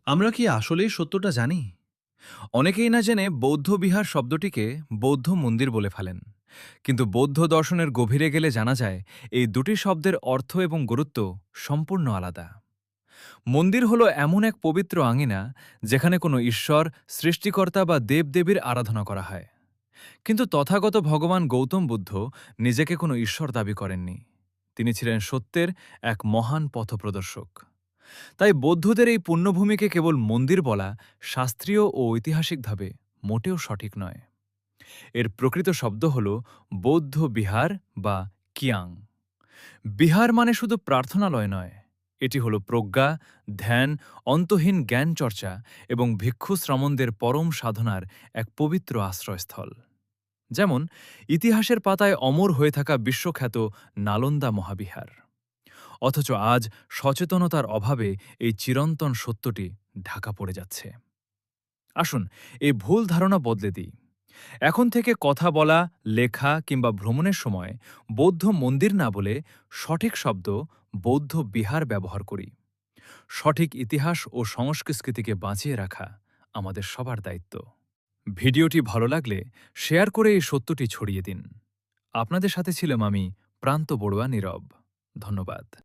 আমরা কি আসলেই সত্যটা জানি? অনেকেই না জেনে বৌদ্ধ বিহার শব্দটিকে বৌদ্ধ মন্দির বলে ফেলেন। কিন্তু বৌদ্ধ দর্শনের গভীরে গেলে জানা যায় এই দুটি শব্দের অর্থ এবং গুরুত্ব সম্পূর্ণ আলাদা। মন্দির হলো এমন এক পবিত্র আঙিনা যেখানে কোনো ঈশ্বর, সৃষ্টিকর্তা বা দেবদেবীর আরাধনা করা হয়। কিন্তু তথাগত ভগবান গৌতম বুদ্ধ নিজেকে কোনো ঈশ্বর দাবি করেননি। তিনি ছিলেন সত্যের এক মহান পথপ্রদর্শক। তাই বৌদ্ধদের এই পুণ্যভূমিকে কেবল মন্দির বলা শাস্ত্রীয় ও ঐতিহাসিকভাবে মোটেও সঠিক নয়। এর প্রকৃত শব্দ হল বৌদ্ধ বিহার বা কিয়াং। বিহার মানে শুধু প্রার্থনালয় নয়, এটি হল প্রজ্ঞা, ধ্যান, অন্তহীন জ্ঞান চর্চা এবং ভিক্ষু শ্রমণদের পরম সাধনার এক পবিত্র আশ্রয়স্থল। যেমন ইতিহাসের পাতায় অমর হয়ে থাকা বিশ্বখ্যাত নালন্দা মহাবিহার। অথচ আজ সচেতনতার অভাবে এই চিরন্তন সত্যটি ঢাকা পড়ে যাচ্ছে। আসুন এই ভুল ধারণা বদলে দিই। এখন থেকে কথা বলা, লেখা কিংবা ভ্রমণের সময় বৌদ্ধ মন্দির না বলে সঠিক শব্দ বৌদ্ধ বিহার ব্যবহার করি। সঠিক ইতিহাস ও সংস্কৃতিকে বাঁচিয়ে রাখা আমাদের সবার দায়িত্ব। ভিডিওটি ভালো লাগলে শেয়ার করে এই সত্যটি ছড়িয়ে দিন। আপনাদের সাথে ছিলাম আমি, প্রান্ত বড়ুয়া নীরব। ধন্যবাদ।